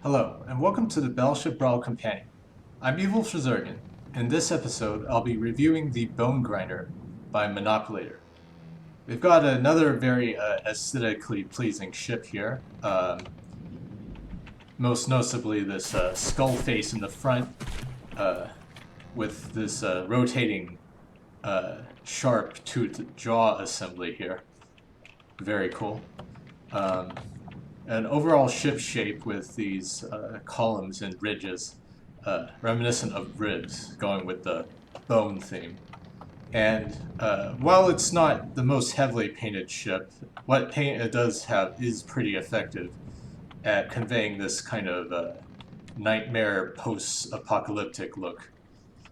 Hello, and welcome to the Battleship Brawl Companion. I'm Evil Trazurgan. In this episode, I'll be reviewing the Bone Grinder by Monopolator. We've got another very aesthetically pleasing ship here. Most noticeably this skull face in the front with this rotating sharp-toothed jaw assembly here. Very cool. An overall ship shape with these columns and ridges, reminiscent of ribs, going with the bone theme. And while it's not the most heavily painted ship, what paint it does have is pretty effective at conveying this kind of nightmare post-apocalyptic look,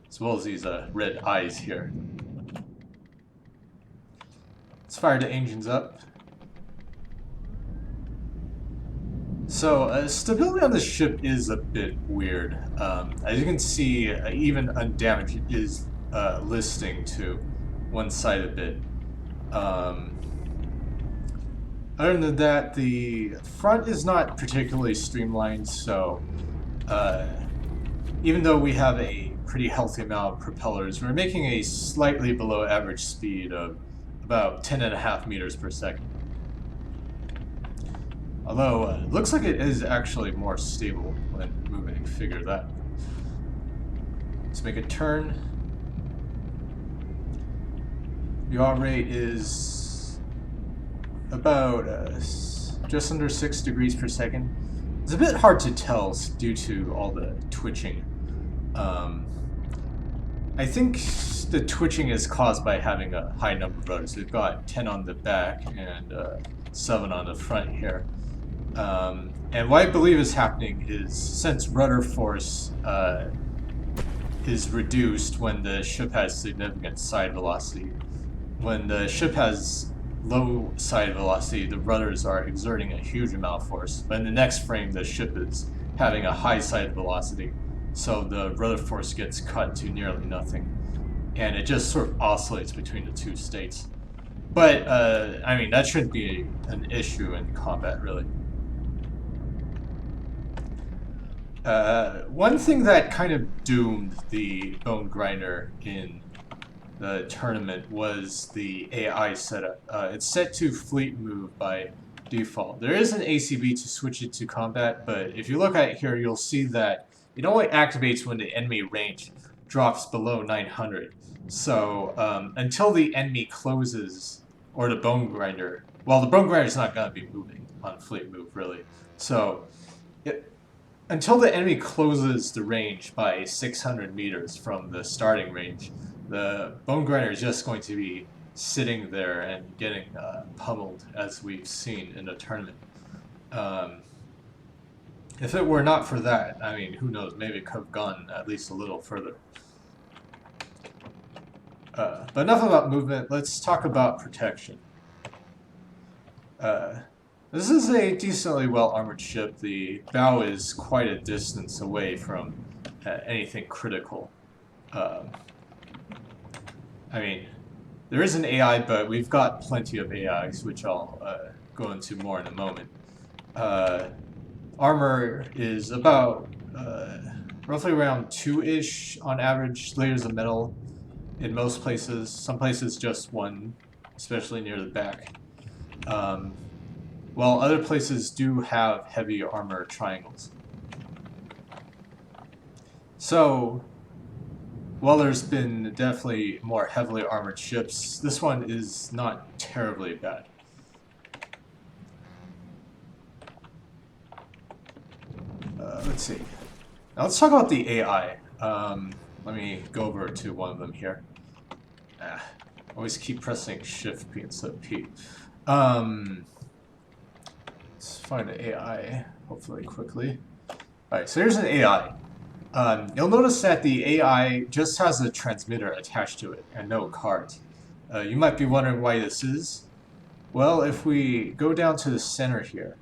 as well as these red eyes here. Let's fire the engines up. So, stability on this ship is a bit weird. As you can see, even undamaged is listing to one side a bit. Other than that, the front is not particularly streamlined, so even though we have a pretty healthy amount of propellers, we're making a slightly below average speed of about 10.5 meters per second. Although, it looks like it is actually more stable when moving, figure that. Let's make a turn. Yaw rate is about just under 6 degrees per second. It's a bit hard to tell due to all the twitching. I think the twitching is caused by having a high number of rotors. We've got 10 on the back and 7 on the front here. And what I believe is happening is, since rudder force is reduced when the ship has significant side velocity, when the ship has low side velocity, the rudders are exerting a huge amount of force. But in the next frame, the ship is having a high side velocity, so the rudder force gets cut to nearly nothing. And it just sort of oscillates between the two states. But, I mean, that shouldn't be an issue in combat, really. One thing that kind of doomed the Bone Grinder in the tournament was the AI setup. It's set to fleet move by default. There is an ACB to switch it to combat, but if you look at it here, you'll see that it only activates when the enemy range drops below 900. So until the enemy closes, or the Bone Grinder, well, the Bone Grinder is not going to be moving on fleet move, really. So until the enemy closes the range by 600 meters from the starting range, the Bone Grinder is just going to be sitting there and getting pummeled, as we've seen in the tournament. If it were not for that, I mean, who knows, maybe it could have gone at least a little further. But enough about movement, let's talk about protection. This is a decently well-armored ship. The bow is quite a distance away from anything critical. I mean, there is an AI, but we've got plenty of AIs, which I'll go into more in a moment. Armor is about roughly around 2-ish on average layers of metal in most places. Some places just 1, especially near the back. While other places do have heavy armor triangles. So, while there's been definitely more heavily armored ships, this one is not terribly bad. Let's see. Now let's talk about the AI. Let me go over to one of them here. Always keep pressing Shift P instead of P. Let's find an AI, hopefully quickly. Alright, so here's an AI. You'll notice that the AI just has a transmitter attached to it and no cards. You might be wondering why this is. Well, if we go down to the center here,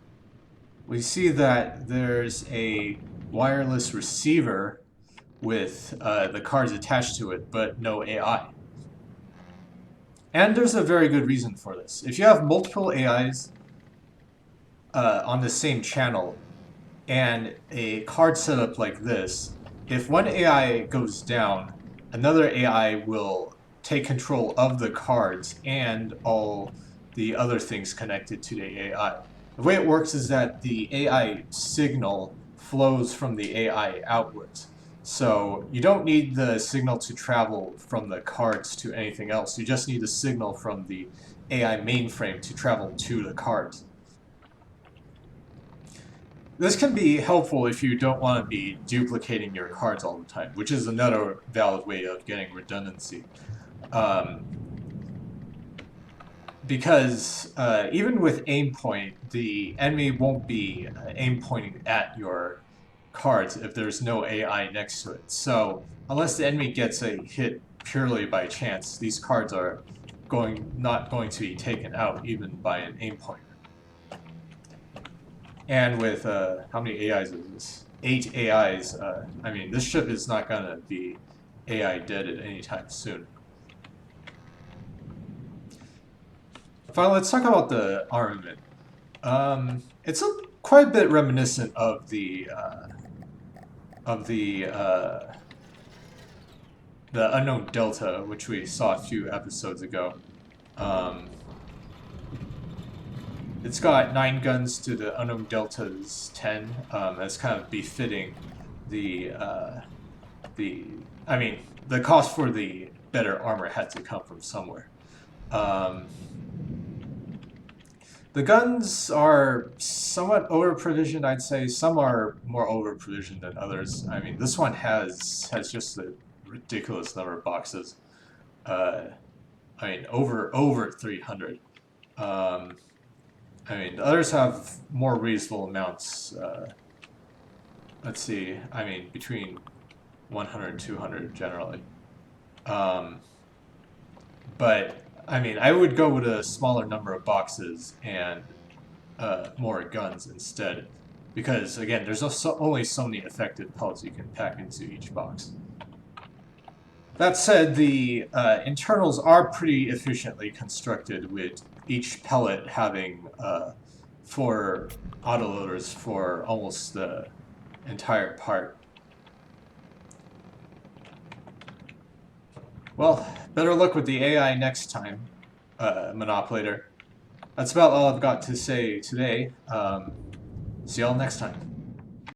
we see that there's a wireless receiver with the cards attached to it, but no AI. And there's a very good reason for this. If you have multiple AIs on the same channel, And a card setup like this, if one AI goes down, another AI will take control of the cards and all the other things connected to the AI. The way it works is that the AI signal flows from the AI outwards. So you don't need the signal to travel from the cards to anything else. You just need the signal from the AI mainframe to travel to the cards. This can be helpful if you don't want to be duplicating your cards all the time, which is another valid way of getting redundancy. Um, because even with aim point, the enemy won't be aim pointing at your cards if there's no AI next to it. So unless the enemy gets a hit purely by chance, these cards are not going to be taken out even by an aim pointer. And with, how many AIs is this? 8 AIs, I mean, this ship is not gonna be AI deaded anytime soon. Finally, let's talk about the armament. It's quite a bit reminiscent of the Unknown Delta, which we saw a few episodes ago. It's got 9 guns to the Unknown Delta's 10. That's kind of befitting the I mean, the cost for the better armor had to come from somewhere. The guns are somewhat over-provisioned, I'd say. Some are more over-provisioned than others. I mean, this one has just a ridiculous number of boxes. I mean, over 300. I mean, the others have more reasonable amounts. Let's see, I mean, between 100 and 200 generally. But, I mean, I would go with a smaller number of boxes and more guns instead. Because, again, there's also only so many effective pellets you can pack into each box. That said, the internals are pretty efficiently constructed, with each pellet having 4 autoloaders for almost the entire part. Well, better luck with the AI next time, Monopolator. That's about all I've got to say today. See y'all next time.